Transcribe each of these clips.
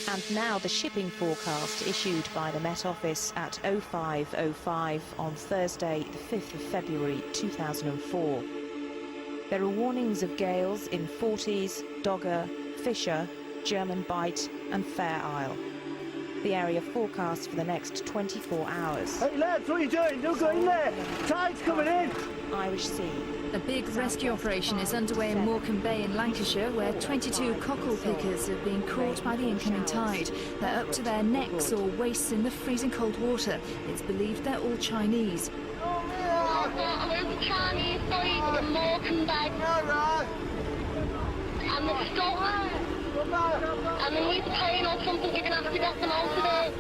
And now the shipping forecast issued by the Met Office at 05:05 on Thursday, the 5th of February 2004. There are warnings of gales in Forties, Dogger, Fisher, German Bight and Fair Isle. The area forecast for the next 24 hours. Hey lads, what are you doing? Don't go in there! Tide's coming in! Irish Sea. A big rescue operation is underway in Morecambe Bay in Lancashire, where 22 cockle pickers have been caught by the incoming tide. They're up to their necks or waists in the freezing cold water. It's believed they're all Chinese. There's a Chinese boy in Morecambe Bay. And they're stuck. And they need a plane or something, you're going to have to get them out of there.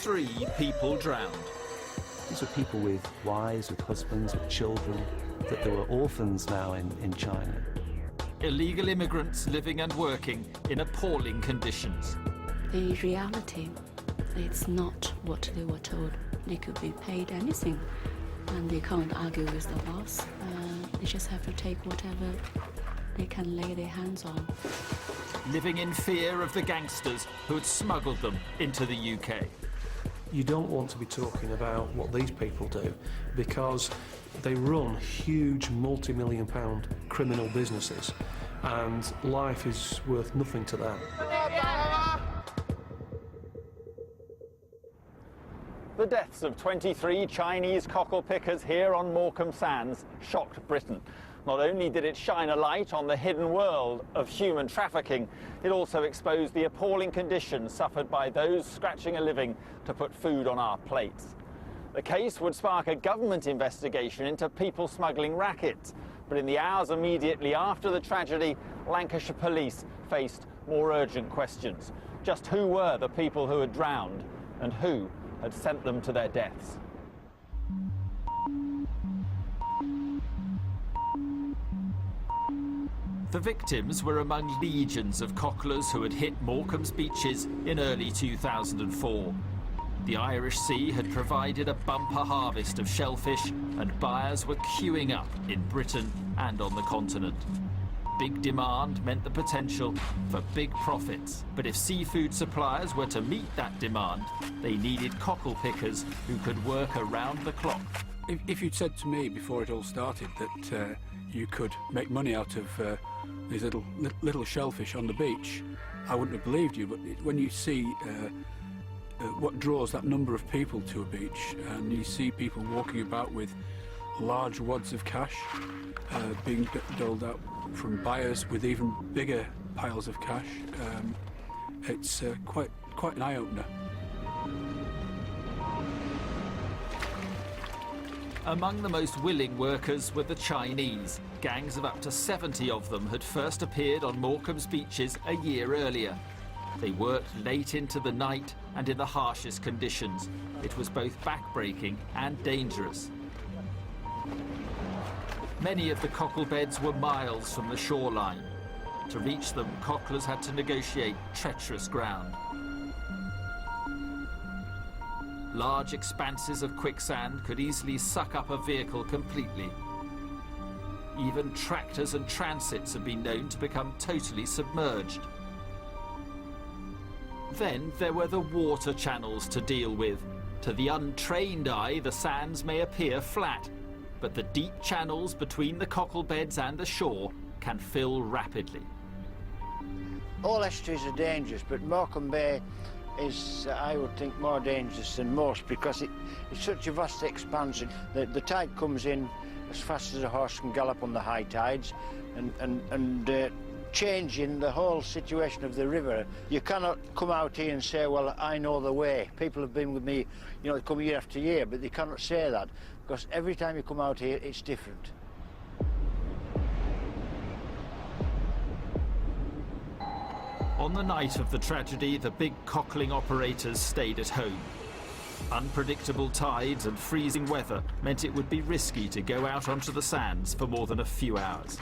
Three people drowned. These were people with wives, with husbands, with children, that there were orphans now in China. Illegal immigrants living and working in appalling conditions. In reality, it's not what they were told. They could be paid anything, and they can't argue with the boss. They just have to take whatever they can lay their hands on. Living in fear of the gangsters who had smuggled them into the UK. You don't want to be talking about what these people do, because they run huge multi-million-pound criminal businesses, and life is worth nothing to them. The deaths of 23 Chinese cockle pickers here on Morecambe Sands shocked Britain. Not only did it shine a light on the hidden world of human trafficking, it also exposed the appalling conditions suffered by those scratching a living to put food on our plates. The case would spark a government investigation into people smuggling rackets, but in the hours immediately after the tragedy, Lancashire police faced more urgent questions. Just who were the people who had drowned, and who had sent them to their deaths? The victims were among legions of cocklers who had hit Morecambe's beaches in early 2004. The Irish Sea had provided a bumper harvest of shellfish, and buyers were queuing up in Britain and on the continent. Big demand meant the potential for big profits, but if seafood suppliers were to meet that demand, they needed cockle pickers who could work around the clock. If you'd said to me before it all started that you could make money out of these little shellfish on the beach, I wouldn't have believed you. But when you see what draws that number of people to a beach, and you see people walking about with large wads of cash being doled out from buyers with even bigger piles of cash, it's quite an eye-opener. Among the most willing workers were the Chinese. Gangs of up to 70 of them had first appeared on Morecambe's beaches a year earlier. They worked late into the night and in the harshest conditions. It was both backbreaking and dangerous. Many of the cockle beds were miles from the shoreline. To reach them, cocklers had to negotiate treacherous ground. Large expanses of quicksand could easily suck up a vehicle completely. Even tractors and transits have been known to become totally submerged. Then there were the water channels to deal with. To the untrained eye, the sands may appear flat, but the deep channels between the cockle beds and the shore can fill rapidly. All estuaries are dangerous, but Morecambe Bay is, I would think, more dangerous than most, because it's such a vast expanse. The tide comes in as fast as a horse can gallop on the high tides, and changing the whole situation of the river. You cannot come out here and say, well, I know the way. People have been with me, you know, they come year after year, but they cannot say that, because every time you come out here, it's different. On the night of the tragedy, the big cockling operators stayed at home. Unpredictable tides and freezing weather meant it would be risky to go out onto the sands for more than a few hours.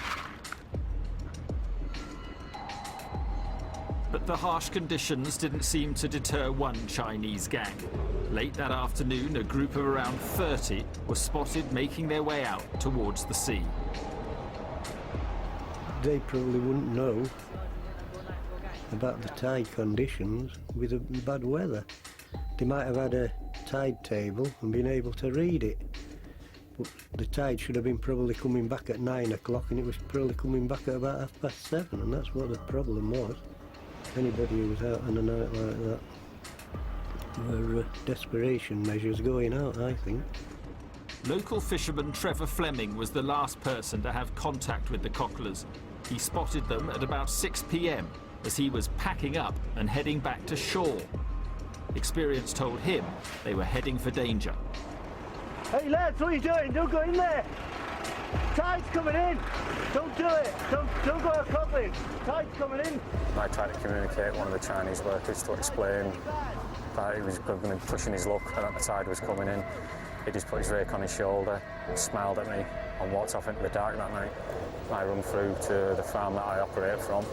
But the harsh conditions didn't seem to deter one Chinese gang. Late that afternoon, a group of around 30 were spotted making their way out towards the sea. They probably wouldn't know about the tide conditions with the bad weather. They might have had a tide table and been able to read it, but the tide should have been probably coming back at 9 o'clock, and it was probably coming back at about 7:30, and that's what the problem was. Anybody who was out on a night like that were desperation measures going out, I think. Local fisherman Trevor Fleming was the last person to have contact with the cocklers. He spotted them at about 6 p.m. as he was packing up and heading back to shore. Experience told him they were heading for danger. Hey lads, what are you doing? Don't go in there! Tide's coming in! Don't do it! Don't go cockling! Tide's coming in! I tried to communicate with one of the Chinese workers to explain that he was going to be pushing his luck and that the tide was coming in. He just put his rake on his shoulder, smiled at me and walked off into the dark that night. I run through to the farm that I operate from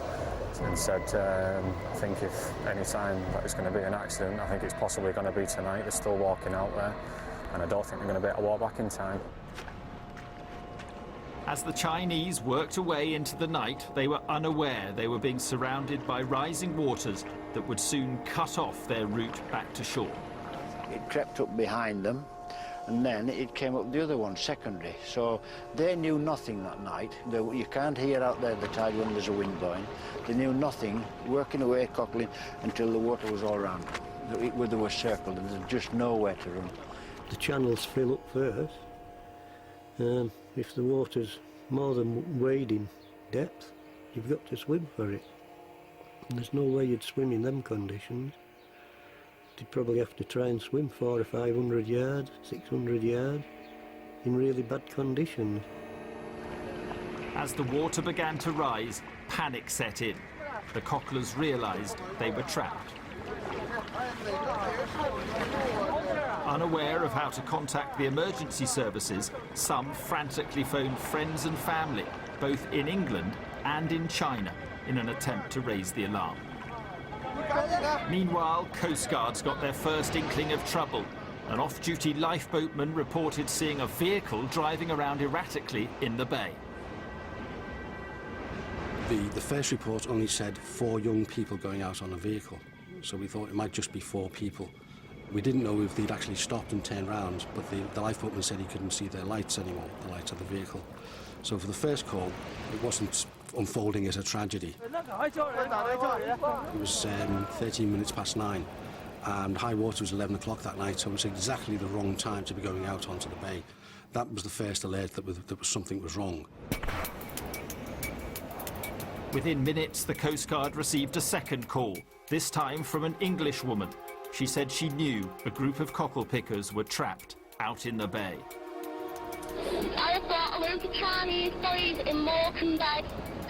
and said, I think if any time that there's going to be an accident, I think it's possibly going to be tonight. They're still walking out there, and I don't think they're going to be able to walk back in time. As the Chinese worked away into the night, they were unaware they were being surrounded by rising waters that would soon cut off their route back to shore. It crept up behind them, and then it came up the other one, secondary. So they knew nothing that night. You can't hear out there the tide when there's a wind blowing. They knew nothing, working away, cockling, until the water was all around. They were circled, and there's just nowhere to run. The channels fill up first. If the water's more than wading depth, you've got to swim for it. And there's no way you'd swim in them conditions. You'd probably have to try and swim 400 or 500 yards, 600 yards, in really bad conditions. As the water began to rise, panic set in. The cocklers realised they were trapped. Unaware of how to contact the emergency services, some frantically phoned friends and family, both in England and in China, in an attempt to raise the alarm. Meanwhile, Coast Guards got their first inkling of trouble. An off-duty lifeboatman reported seeing a vehicle driving around erratically in the bay. The first report only said 4 young people going out on a vehicle, so we thought it might just be 4 people. We didn't know if they'd actually stopped and turned round, but the lifeboatman said he couldn't see their lights anymore, the lights of the vehicle. So for the first call, it wasn't unfolding as a tragedy. It was 13 minutes past 9, and high water was 11 o'clock that night, so it was exactly the wrong time to be going out onto the bay. That was the first alert that something was wrong. Within minutes, the Coast Guard received a second call, this time from an English woman. She said she knew a group of cockle pickers were trapped out in the bay. I've got a load of Chinese boys in Morecambe Bay,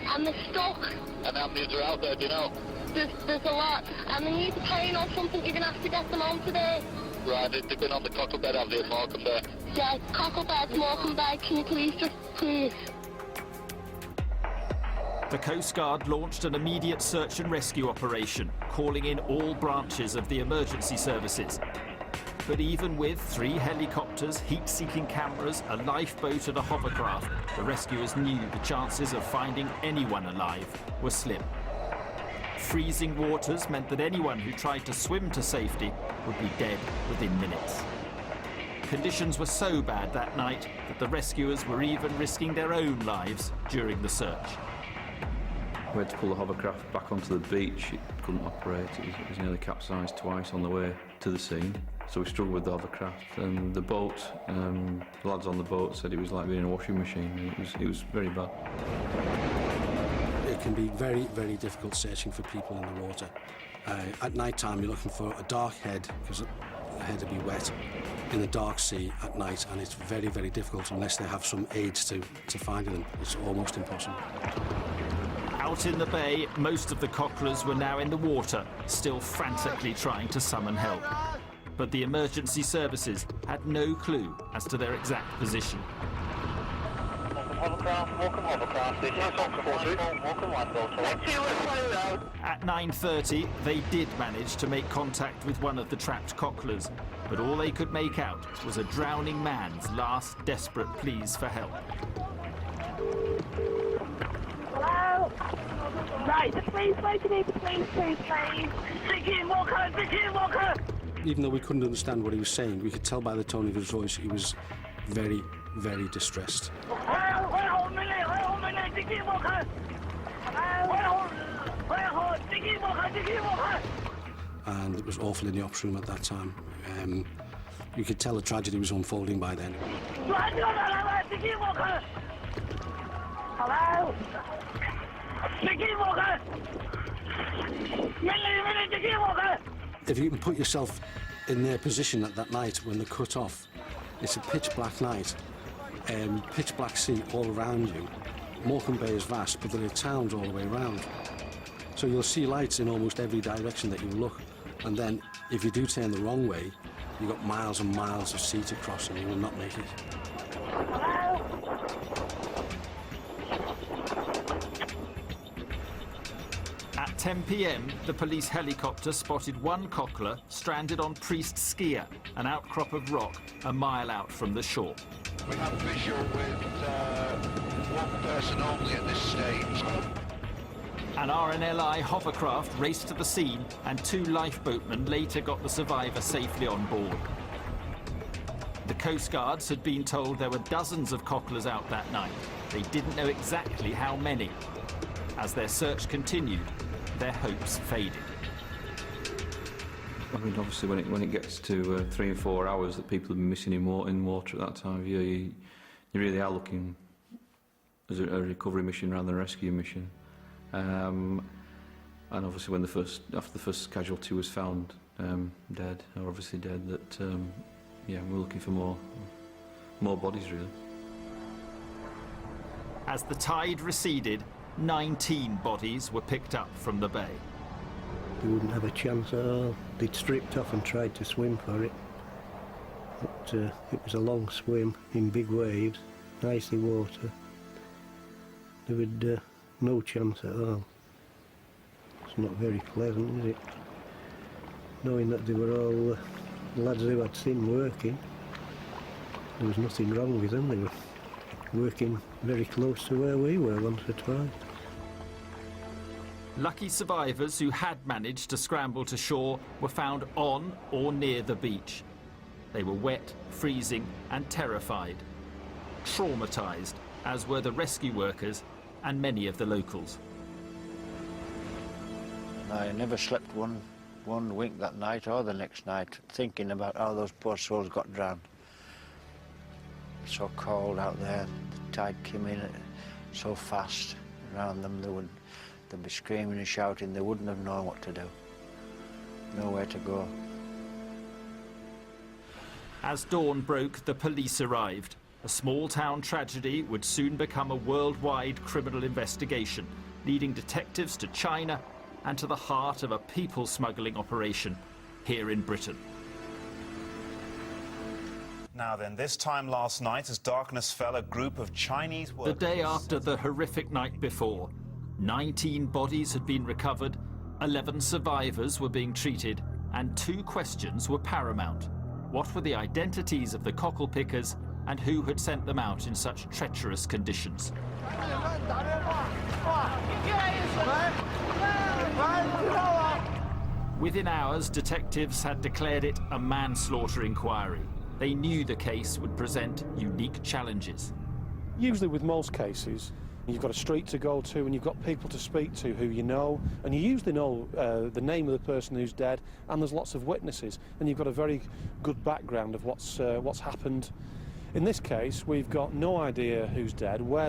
and they're stuck. And how many are out there, do you know? There's a lot, and they need a plane or something. You're going to have to get them on today. Right, they've been on the cockle bed, have they, at Morecambe Bay? Yeah, cockle bed, Morecambe Bay. Can you please? The Coast Guard launched an immediate search and rescue operation, calling in all branches of the emergency services. But even with 3 helicopters, heat-seeking cameras, a lifeboat and a hovercraft, the rescuers knew the chances of finding anyone alive were slim. Freezing waters meant that anyone who tried to swim to safety would be dead within minutes. Conditions were so bad that night that the rescuers were even risking their own lives during the search. We had to pull the hovercraft back onto the beach. It couldn't operate. It was nearly capsized twice on the way to the scene. So we struggled with the hovercraft, and the boat, the lads on the boat said it was like being in a washing machine. It was very bad. It can be very, very difficult searching for people in the water. At night time, you're looking for a dark head, because the head will be wet in the dark sea at night, and it's very, very difficult unless they have some aids to finding them. It's almost impossible. Out in the bay, most of the cocklers were now in the water, still frantically trying to summon help. But the emergency services had no clue as to their exact position. At 9:30, they did manage to make contact with one of the trapped cocklers, but all they could make out was a drowning man's last desperate pleas for help. Hello? Right, the police, where do you need the police to, please? Vicky Walker! Even though we couldn't understand what he was saying, we could tell by the tone of his voice he was very, very distressed. And it was awful in the ops room at that time. You could tell a tragedy was unfolding by then. Hello? Vicky Walker! If you can put yourself in their position at that night when they're cut off, it's a pitch black night, pitch black sea all around you. Morecambe Bay is vast, but there are towns all the way around. So you'll see lights in almost every direction that you look, and then if you do turn the wrong way, you've got miles and miles of sea to cross and you will not make it. At 10 p.m, the police helicopter spotted one cockler stranded on Priest Skier, an outcrop of rock a mile out from the shore. We have a visual with one person only at this stage. An RNLI hovercraft raced to the scene, and 2 lifeboatmen later got the survivor safely on board. The Coast Guards had been told there were dozens of cocklers out that night. They didn't know exactly how many. As their search continued, their hopes faded. I mean, obviously, when it gets to 3 and 4 hours that people have been missing in water at that time of year, you really are looking as a recovery mission rather than a rescue mission. And obviously, when after the first casualty was found dead, or obviously dead, that yeah, we're looking for more bodies really. As the tide receded, 19 bodies were picked up from the bay. They wouldn't have a chance at all. They'd stripped off and tried to swim for it. But it was a long swim in big waves, icy water. They would no chance at all. It's not very pleasant, is it? Knowing that they were all lads who had sin working. There was nothing wrong with them. They were working very close to where we were once or twice. Lucky survivors who had managed to scramble to shore were found on or near the beach. They were wet, freezing and terrified. Traumatised, as were the rescue workers and many of the locals. I never slept one wink that night or the next night, thinking about how those poor souls got drowned. So cold out there, the tide came in so fast around them, they'd be screaming and shouting, they wouldn't have known what to do, nowhere to go. As dawn broke, the police arrived. A small-town tragedy would soon become a worldwide criminal investigation, leading detectives to China and to the heart of a people-smuggling operation here in Britain. Now then, this time last night, as darkness fell, a group of Chinese workers... The day after the horrific night before, 19 bodies had been recovered, 11 survivors were being treated, and 2 questions were paramount. What were the identities of the cockle pickers, and who had sent them out in such treacherous conditions? Within hours, detectives had declared it a manslaughter inquiry. They knew the case would present unique challenges. Usually with most cases, You've got a street to go to and you've got people to speak to who you know, and you usually know the name of the person who's dead, and there's lots of witnesses, and you've got a very good background of what's happened. In this case, we've got no idea who's dead, where